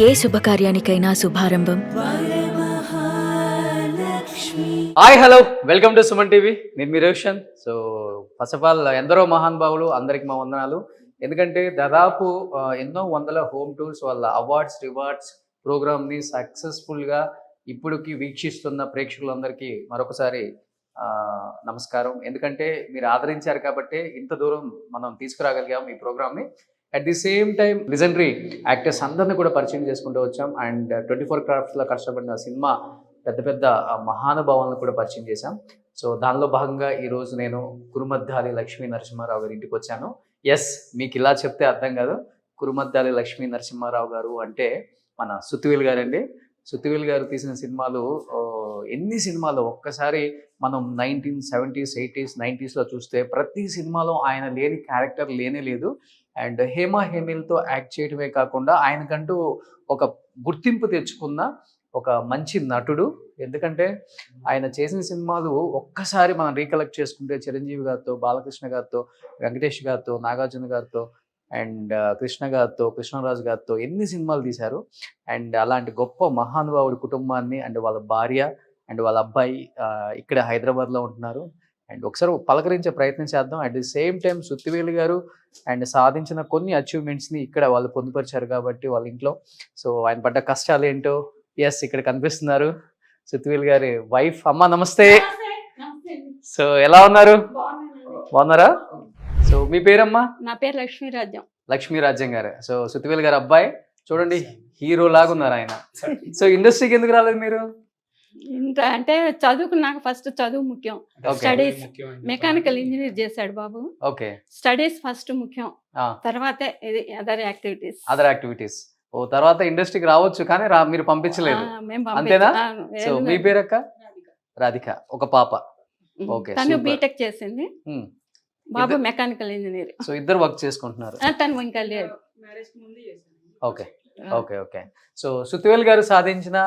ఏ శుభకార్యానికైనా శుభారంభం. Hi hello welcome to Suman TV. నేను మీ Roshan. So first of all ఎందరో మహానుభావులు అందరికి మా వందనాలు. ఎందుకంటే దాదాపు ఎన్నో వందల హోమ్ టూర్స్ వాళ్ళ అవార్డ్స్ రివార్డ్స్ ప్రోగ్రామ్ని సక్సెస్ఫుల్గా ఇప్పుడుకి వీక్షిస్తున్న ప్రేక్షకులందరికీ మరొకసారి నమస్కారం. ఎందుకంటే మీరు ఆదరించారు కాబట్టి ఇంత దూరం మనం తీసుకురాగలిగాం ఈ ప్రోగ్రామ్ని. At the same time legendary actors అందరినీ కూడా పరిచయం చేసుకుంటూ వచ్చాం. అండ్ 24 క్రాఫ్ట్స్లో కష్టపడిన సినిమా పెద్ద పెద్ద మహానుభావాలను కూడా పరిచయం చేశాం. సో దానిలో భాగంగా ఈరోజు నేను కురుమద్దాలి లక్ష్మీ నరసింహారావు గారి ఇంటికి వచ్చాను. ఎస్, మీకు ఇలా చెప్తే అర్థం కాదు. కురుమద్దాలి లక్ష్మీ నరసింహారావు గారు అంటే మన సుత్తివేలు గారండి. సుత్తివేలు గారు తీసిన సినిమాలు ఎన్ని సినిమాలు ఒక్కసారి మనం 1970s 80s 90sలో చూస్తే ప్రతి సినిమాలో ఆయన లేని క్యారెక్టర్ లేనే లేదు. అండ్ హేమ హేమిల్తో యాక్ట్ చేయడమే కాకుండా ఆయనకంటూ ఒక గుర్తింపు తెచ్చుకున్న ఒక మంచి నటుడు. ఎందుకంటే ఆయన చేసిన సినిమాలు ఒక్కసారి మనం రీకలెక్ట్ చేసుకుంటే చిరంజీవి గారితో, బాలకృష్ణ గారితో, వెంకటేష్ గారితో, నాగార్జున గారితో అండ్ కృష్ణ గారితో, కృష్ణరాజు గారితో ఎన్ని సినిమాలు తీశారు. అండ్ అలాంటి గొప్ప మహానుభావుడి కుటుంబాన్ని అండ్ వాళ్ళ భార్య అండ్ వాళ్ళ అబ్బాయి ఇక్కడ హైదరాబాద్లో ఉంటున్నారు. అండ్ ఒకసారి పలకరించే ప్రయత్నం చేద్దాం. At the same time Suthivelu గారు అండ్ సాధించిన కొన్ని అచీవ్మెంట్స్ని ఇక్కడ వాళ్ళు పొందుపరిచారు కాబట్టి వాళ్ళ ఇంట్లో. సో ఆయన పడ్డ కష్టాలు ఏంటో ఎస్ ఇక్కడ కనిపిస్తున్నారు. సుత్తివేలు గారి వైఫ్. అమ్మ నమస్తే. సో ఎలా ఉన్నారు? బాగున్నారా? సో మీ పేరమ్మా? నా పేరు లక్ష్మీరాజ్యం. లక్ష్మీరాజ్యం గారు. సో సుత్తివేలు గారు అబ్బాయి చూడండి, హీరో లాగా ఉన్నారు ఆయన. సో ఇండస్ట్రీకి ఎందుకు రాలేదు మీరు? ఇంత అంటే చదువుకు నాకు ఫస్ట్ చదువు ముఖ్యం. స్టడీస్ మెకానికల్ ఇంజనీర్ చేశాడు బాబు. ఓకే, స్టడీస్ ఫస్ట్ ముఖ్యం, తర్వాతే ఇది అదర్ యాక్టివిటీస్. ఓ తర్వాత ఇండస్ట్రీకి రావచ్చు కానీ మీరు పంపించలేదు, అంతేనా? సో మీ పేరక్క? రాధిక. ఒక పాప. ఓకే, తను బీటెక్ చేసింది, బాబు మెకానికల్ ఇంజనీర్. సో ఇద్దరు వర్క్ చేసుకుంటున్నారు. తను ఇంకా లేదు. Okay okay okay. So Suthivelu గారు సాధించిన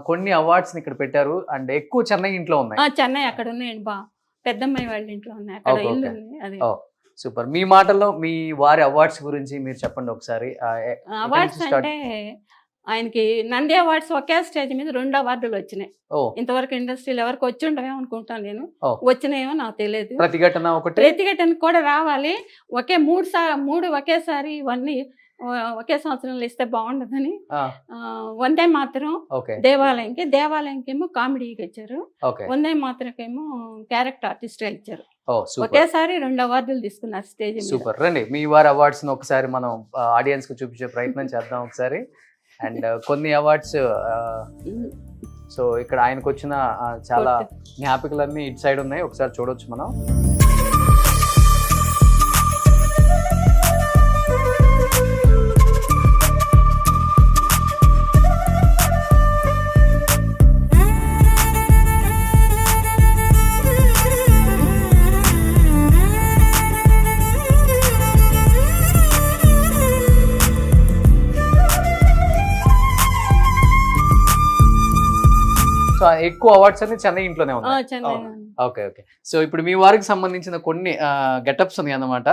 కొన్ని అవార్డ్స్ ఇక్కడ పెట్టారు అండ్ ఎక్కువ చెన్నై ఇంట్లో ఉన్నాయి. చెన్నై అక్కడ ఉన్నాయండి బా, పెద్దమ్మాయి వాళ్ళ ఇంట్లో ఉన్నాయి, అక్కడ ఇల్లు ఉంది. అది సూపర్. మీ మాటల్లో మీ వారి అవార్డ్స్ గురించి మీరు చెప్పండి ఒకసారి. అవార్డ్స్ అంటే ఆయనకి నంది అవార్డ్స్ ఒకే స్టేజ్ మీద 2 అవార్డులు వచ్చినాయి. ఇంతవరకు ఇండస్ట్రీలో ఎవరికి వచ్చి ఉండవే అనుకుంటాను నేను. వచ్చినాయేమో నాకు తెలియదు. ప్రతిఘటన కూడా రావాలి. ఒకే 3 ఒకేసారి ఇవన్నీ ఒకే సంవత్సరంలో ఇస్తే బాగుండదని వందే మాత్రం దేవాలయంకేమో కామెడీకి ఇచ్చారు, వందే మాత్రకేమో క్యారెక్టర్ ఆర్టిస్ట్ గా ఇచ్చారు. ఒకేసారి 2 అవార్డులు తీసుకున్నారు స్టేజ్ మీద. సూపర్. రండి మీ వారి అవార్డ్స్ ఒకసారి మనం ఆడియన్స్ కు చూపించే ప్రయత్నం చేద్దాం ఒకసారి. అండ్ కొన్ని అవార్డ్స్ సో ఇక్కడ ఆయనకు వచ్చిన చాలా జ్ఞాపికలన్నీ ఇటు సైడ్ ఉన్నాయి, ఒకసారి చూడొచ్చు మనం. ఎక్కువ అవార్డ్స్ అన్ని చెన్నై ఇంట్లోనే ఉన్నాయి. Okay okay. సో ఇప్పుడు మీ వారికి సంబంధించిన కొన్ని గెటప్స్ ఉన్నాయి అన్నమాట.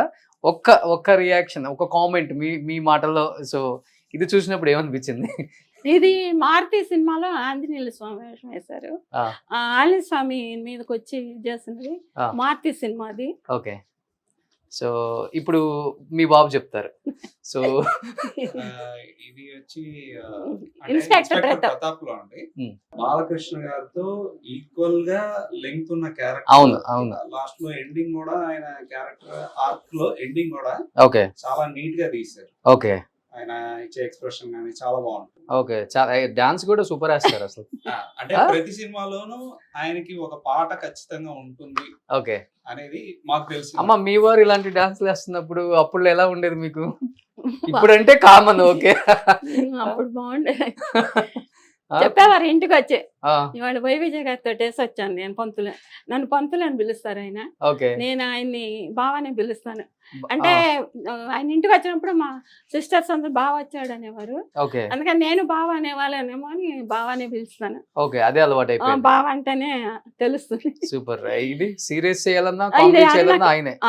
ఒక్క రియాక్షన్, ఒక కామెంట్ మీ మాటల్లో. సో ఇది చూసినప్పుడు ఏమనిపించింది? ఇది మారుతి సినిమాలో ఆంజనేయుల స్వామి వేషం వేశారు. ఆంజనేయ స్వామి మీదకి వచ్చి చేసినది మారుతి సినిమా అది. ఓకే. సో ఇప్పుడు మీ బాబు చెప్తారు. సో ఇది వచ్చి ఇన్స్పెక్టర్ ప్రతాప్ లో అండి, బాలకృష్ణ గారితో ఈక్వల్ గా లెంగ్త్ ఉన్న క్యారెక్టర్. అవును అవును. లాస్ట్ లో ఎండింగ్ కూడా ఆయన క్యారెక్టర్ ఆర్క్ లో ఎండింగ్ కూడా ఓకే చాలా నీట్ గా తీశారు. ఓకే. ఆయన ఇచ్చే ఎక్స్ప్రెషన్ కానీ చాలా బాగుంటుంది. ఓకే. డాన్స్ కూడా సూపర్ వేస్తారు అసలు. అంటే ప్రతి సినిమాలోనూ ఆయనకి ఒక పాట ఖచ్చితంగా ఉంటుంది. ఓకే అనేది మాకు తెలుసు. అమ్మ మీ వారు ఇలాంటి డాన్స్లు వేస్తున్నప్పుడు అప్పుడు ఎలా ఉండేది మీకు? ఇప్పుడంటే కామన్. ఓకే, అప్పుడు బాగుండేది. చెప్పేవారు ఇంటికి వచ్చి, ఇవాళ వై విజయ్ గారితో వేసి వచ్చాను నేను పంతులు. నన్ను పంతులు అని పిలుస్తారు ఆయన, నేను ఆయన్ని బావానే పిలుస్తాను. అంటే ఆయన ఇంటికి వచ్చినప్పుడు మా సిస్టర్స్ అందరూ బావ వచ్చాడు అనేవారు, అందుకని నేను బావ అనేవాళ్ళనేమో అని బావానే పిలుస్తాను. అదే అలవాటు అయిపోయింది. బావ అంటేనే తెలుస్తుంది. సూపర్. ఇది సీరియస్ చేయాలన్నా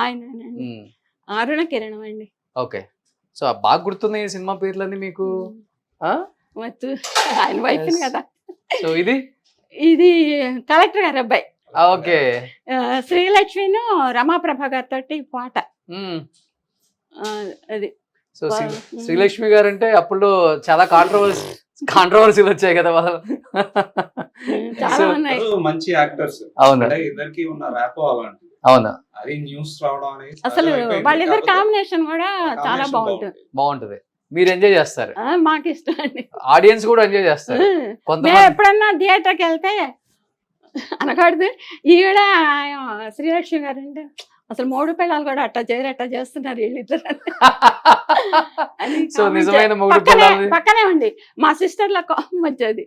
ఆయన అరుణ కిరణం అండి. ఓకే. సో బాగా గుర్తున్నాయి సినిమా పేర్లన్నీ మీకు. వచ్చు ఆయన వైఫ్ Yes. కదా. సో ఇది ఇది కలెక్టర్ గారి అబ్బాయి ఓకే. శ్రీలక్ష్మిను రమాప్రభ గారితో పాట. అది సో శ్రీలక్ష్మి గారు అంటే అప్పుడు చాలా కాంట్రవర్సీలు వచ్చాయి కదా వాళ్ళు. చాలా ఉన్నాయి. మంచి యాక్టర్స్. అవును అంటే ఇద్దరికి ఉన్న ర్యాపో అలాంటి. అవును అది న్యూస్ రావడం అనేది అసలు వాళ్ళిద్దరు కాంబినేషన్ కూడా చాలా బాగుంటది. మీరు ఎంజాయ్ చేస్తారు, మాకు ఇష్టం అండి. ఆడియన్స్ కూడా ఎంజాయ్ చేస్తారు. మేము ఎప్పుడన్నా థియేటర్కి వెళ్తే అనకూడదు, ఈవిడ శ్రీలక్ష్మి గారు అంటే అసలు 3 పిల్లలు కూడా అట్టా చేస్తున్నారు వీళ్ళిద్దరు. సో నిజమైన పక్కనే ఉంది మా సిస్టర్ లా కామ్ వచ్చేది.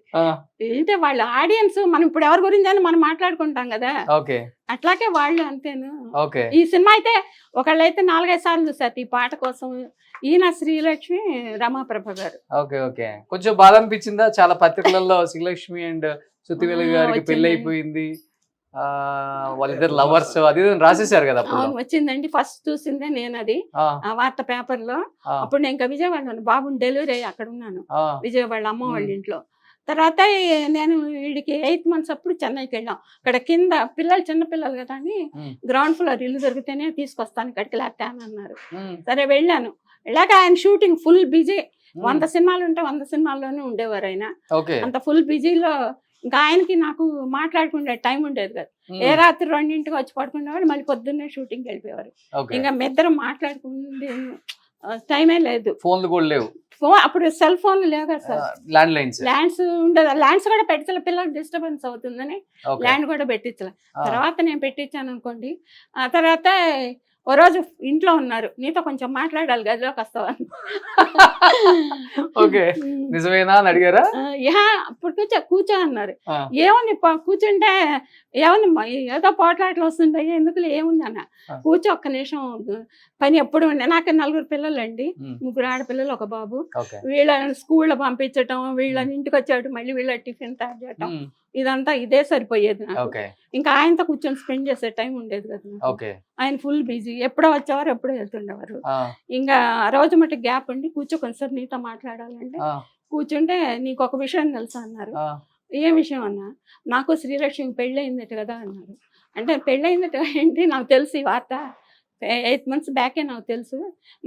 ఏంటంటే వాళ్ళ ఆడియన్స్ మనం ఇప్పుడు ఎవరి గురించి అని మనం మాట్లాడుకుంటాం కదా, అట్లాగే వాళ్ళు అంతేను. ఈ సినిమా అయితే ఒకళ్ళైతే 4-5 సార్లు చూసారు ఈ పాట కోసం. ఈయన శ్రీలక్ష్మి, రమాప్రభ గారు. Okay okay. కొంచెం బాధ అనిపించిందా? చాలా పత్రికలలో శ్రీలక్ష్మి అండ్ శృతివేలు గారికి పెళ్లి అయిపోయింది, వాళ్ళిద్దరు లవర్స్ అది రాసేసారు కదా. వచ్చిందండి, ఫస్ట్ చూసిందే నేను అది ఆ వార్త పేపర్ లో. అప్పుడు నేను ఇంకా విజయవాడ బాబుని డెలివరీ అయ్యి అక్కడ ఉన్నాను, విజయవాడ అమ్మ వాళ్ళ ఇంట్లో. తర్వాత నేను వీడికి 8 months అప్పుడు చెన్నైకి వెళ్ళాం. అక్కడ కింద పిల్లలు చిన్నపిల్లలు కదా అని గ్రౌండ్ ఫ్లోర్ ఇల్లు దొరికితేనే తీసుకొస్తాను ఇక్కడికి లేకపోతే అని అన్నారు. సరే వెళ్ళాను. వెళ్ళాక ఆయన షూటింగ్ ఫుల్ బిజీ. 100 సినిమాలు ఉంటే 100 సినిమాల్లోనే ఉండేవారు ఆయన. అంత ఫుల్ బిజీలో ఇంకా ఆయనకి నాకు మాట్లాడుకునే టైం ఉండేది కదా. ఏ రాత్రి 2ంటికి వచ్చి పడుకునేవాడు, మళ్ళీ పొద్దున్నే షూటింగ్ వెళ్ళిపోయేవారు. ఇంకా ఇద్దరం మాట్లాడుకుంటే టైమే లేదు. ఫోన్లు కూడా లేవు అప్పుడు, సెల్ ఫోన్లు లేవు కదా సార్. ల్యాండ్స్ ఉండదు. ల్యాండ్స్ కూడా పెట్టించాలి, పిల్లలకు డిస్టర్బెన్స్ అవుతుందని ల్యాండ్ కూడా పెట్టించాలి. తర్వాత నేను పెట్టించాను అనుకోండి. ఆ తర్వాత ఓ రోజు ఇంట్లో ఉన్నారు, నీతో కొంచెం మాట్లాడాలి గదిలోకి వస్తావా. నిజమేనా అని అడిగారా? అప్పుడు కూర్చో అన్నారు. ఏముంది కూర్చుంటే ఏముంది, ఏదో పోట్లాట్లు వస్తుంటాయి, ఎందుకు ఏముంది అన్న. కూర్చో ఒక్క నిమిషం, పని ఎప్పుడు ఉండే. నాకు 4 పిల్లలు అండి, 3 ఆడపిల్లలు 1 బాబు. వీళ్ళని స్కూల్లో పంపించటం, వీళ్ళని ఇంటికి వచ్చాడు, మళ్ళీ వీళ్ళ టిఫిన్ తయారు చేయటం, ఇదంతా ఇదే సరిపోయేది నాకు. ఇంకా ఆయనతో కూర్చొని స్పెండ్ చేసే టైం ఉండేది కదా. ఆయన ఫుల్ బిజీ, ఎప్పుడో వచ్చేవారు ఎప్పుడో వెళ్తుండేవారు. ఇంకా ఆ రోజు మట్టి గ్యాప్ ఉండి కూర్చో కొంచెం నీతో మాట్లాడాలంటే కూర్చుంటే, నీకు ఒక విషయం తెలుసా అన్నారు. ఏ విషయం అన్నా? నాకు శ్రీలక్ష్మి పెళ్ళి అయిందట కదా అన్నారు. అంటే పెళ్ళి అయిందట ఏంటి, నాకు తెలుసు ఈ వార్త, 8 months బ్యాకే నాకు తెలుసు,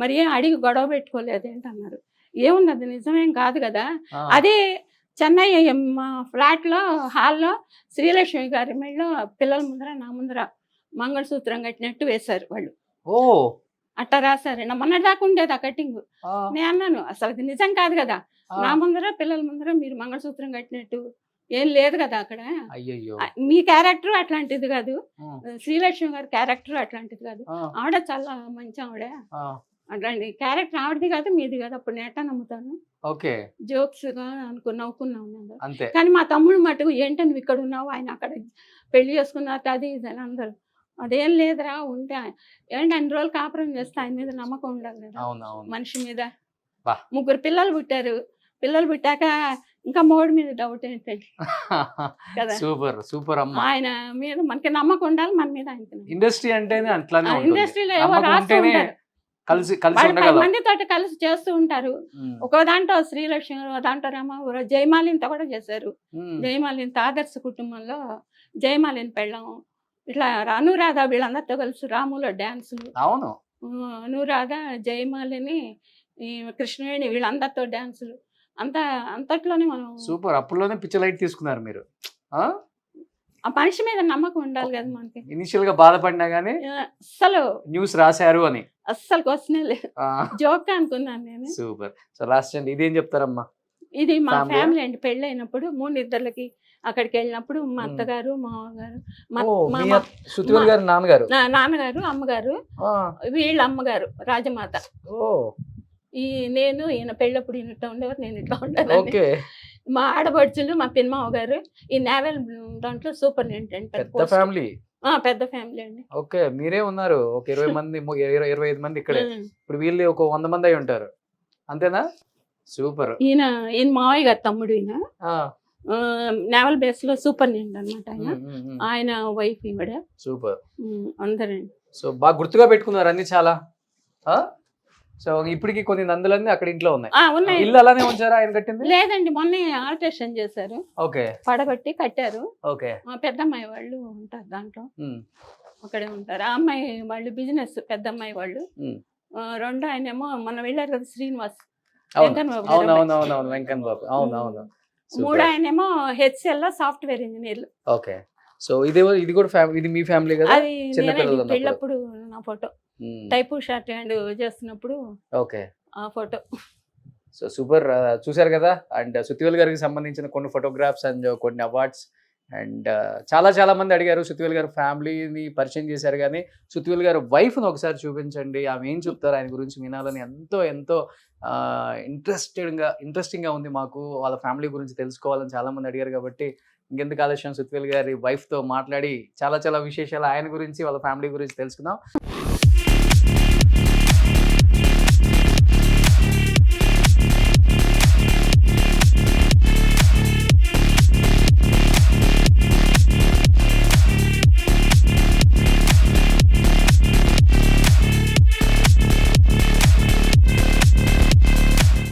మరి ఏం అడిగి గొడవ పెట్టుకోలేదు ఏంటి అన్నారు. ఏముంది, అది నిజమేం కాదు కదా. అదే చెన్నై మా ఫ్లాట్లో హాల్లో శ్రీలక్ష్మి గారి మెడలో పిల్లల ముందర నా ముందర మంగళసూత్రం కట్టినట్టు వేశారు వాళ్ళు. అట్టా రాశారు. మొన్నటి దాకా ఉండేది ఆ కటింగ్. నేను అన్నాను, అసలు అది నిజం కాదు కదా, నా ముందర పిల్లల ముందర మీరు మంగళసూత్రం కట్టినట్టు ఏం లేదు కదా అక్కడ. మీ క్యారెక్టర్ అట్లాంటిది కాదు, శ్రీలక్ష్మి గారి క్యారెక్టర్ అట్లాంటిది కాదు. ఆవిడ చాలా మంచి ఆవిడ, అట్లాంటి క్యారెక్టర్ ఆవిడది కాదు మీది కాదు. అప్పుడు నేట నమ్ముతాను, జోక్స్ గా నవ్వుకున్నాను. కానీ మా తమ్ముడు మటుకు ఏంటో నువ్వు ఇక్కడ ఉన్నావు, ఆయన అక్కడ పెళ్లి చేసుకున్నారు అది ఇది అని అందరు. అదేం లేదురా, ఉంటే ఏంటి అన్ని రోజులు కాపురం చేస్తే ఆయన మీద నమ్మకం ఉండాలి కదా మనిషి మీద. 3 పిల్లలు పుట్టారు. పిల్లలు పుట్టాక ఇంకా 3 మీద డౌట్ ఏంటండి కదా. సూపర్ సూపర్ అమ్మ. ఆయన మీద మనకి నమ్మకం ఉండాలి, మన మీద ఆయన. ఇండస్ట్రీ అంటేనే అట్లానే, ఇండస్ట్రీలో ఏవో రాస్తూ ఉంటారు, 10 మందితో కలిసి చేస్తూ ఉంటారు. ఒక దాంట్లో శ్రీలక్ష్మి, దాంట్లో రామ, జయమాలినితో కూడా చేశారు. జయమాలిని ఆదర్శ కుటుంబంలో జయమాలిని పెళ్ళాం, ఇట్లా అనురాధ వీళ్ళందరితో కలిసి రాములో డాన్సులు. అవును, అనురాధ, జయమాలిని, కృష్ణవేణి వీళ్ళందరితో డాన్సులు, అంతట్లోనే మనం సూపర్. అప్పుడులోనే పిక్చర్ లైట్ తీసుకున్నారు మీరు. ఆ మనిషి మీద నమ్మకం ఉండాలి కదా మనకి. ఇనిషియల్ గా బాధపడినా గానీ అసలు న్యూస్ రాశారు అని అస్సలు క్వశ్చనే లేదు, జోక్ అనుకున్నాను నేను. సూపర్. సో లాస్ట్ అండి ఇదేం చెప్తారమ్మా? ఇది మా ఫ్యామిలీ అండి. పెళ్ళి అయినప్పుడు 3 ఇద్దర్లకి అక్కడికి వెళ్ళినప్పుడు మా అత్తగారు, మామగారు, నాన్నగారు, అమ్మగారు, వీళ్ళ అమ్మగారు రాజమాత, నేను ఈయన పెళ్ళప్పుడు ఈయన ఇట్లా ఉండేవారు, నేను ఇట్లా ఉండేదాన్ని. మా ఆడపడుచులు, మా పిన్మావ గారు ఈ నేవల్ దాంట్లో సూపరింటెండెంట్. పెద్ద ఫ్యామిలీ అండి. ఓకే, మీరే ఉన్నారు ఒక 20 మంది, 25 మంది ఇక్కడే. ఇప్పుడు వీళ్ళు ఒక 100 మంది అయి ఉంటారు, అంతేనా? సూపర్. ఈయన మావయ్య గారు తమ్ముడు, ఈయన నేవల్ బేస్ లో సూపరింటెండెంట్ అనమాట. ఆయన వైఫ్ ఈవిడ. సూపర్. అందరండి. సో బాగా గుర్తుగా పెట్టుకున్నారు అన్ని చాలా. సో ఇప్పటికి కొన్ని నందులన్నీ అక్కడ ఇంట్లో ఉన్నాయి. ఉన్నాయి. ఇల్లు అలానే ఉంచారా ఆయన కట్టింది? లేదండి, మొన్న ఆల్టరేషన్ చేశారు, ఓకే పడగొట్టి కట్టారు. ఓకే. మా పెద్దమ్మాయి వాళ్ళు ఉంటారు దాంట్లో, అక్కడే ఉంటారు. ఆ అమ్మాయి వాళ్ళు బిజినెస్, పెద్దమ్మాయి వాళ్ళు. రెండో ఆయనేమో మొన్న వెళ్ళారు కదా శ్రీనివాస్, వెంకన్న బాబు గారు అబ్బాయి. అవునవునవును వెంకన్న బాబు, అవునవును. మూడో ఆయనేమో హెచ్ఎల్ లో సాఫ్ట్వేర్ ఇంజనీర్లు. ఓకే. సో ఇది కూడా ఫ్యామిలీ, ఇది మీ ఫ్యామిలీ కదా? అది చిన్న నేనే పిల్లలు ఉన్నప్పుడు. పెళ్ళప్పుడు నా ఫోటో, టైపు షార్ట్ హ్యాండ్ చేస్తున్నప్పుడు ఓకే. ఆ ఫోటో. So super. చూశారు కదా, అండ్ సుత్తివేల్ గారికి సంబంధించిన కొన్ని ఫోటోగ్రాఫ్స్ అండ్ కొన్ని అవార్డ్స్. అండ్ చాలా మంది అడిగారు సుత్తివేల్ గారు ఫ్యామిలీని పరిచయం చేశారు, కానీ సుత్తివేల్ గారు వైఫ్ని ఒకసారి చూపించండి, ఆమె ఏం చెప్తారు ఆయన గురించి వినాలని ఎంతో ఇంట్రెస్టింగ్గా ఉంది మాకు, వాళ్ళ ఫ్యామిలీ గురించి తెలుసుకోవాలని చాలా మంది అడిగారు. కాబట్టి ఇంకెందుకు ఆలస్యం, సుత్తివేల్ గారి వైఫ్తో మాట్లాడి చాలా విశేషాలు ఆయన గురించి వాళ్ళ ఫ్యామిలీ గురించి తెలుసుకుందాం.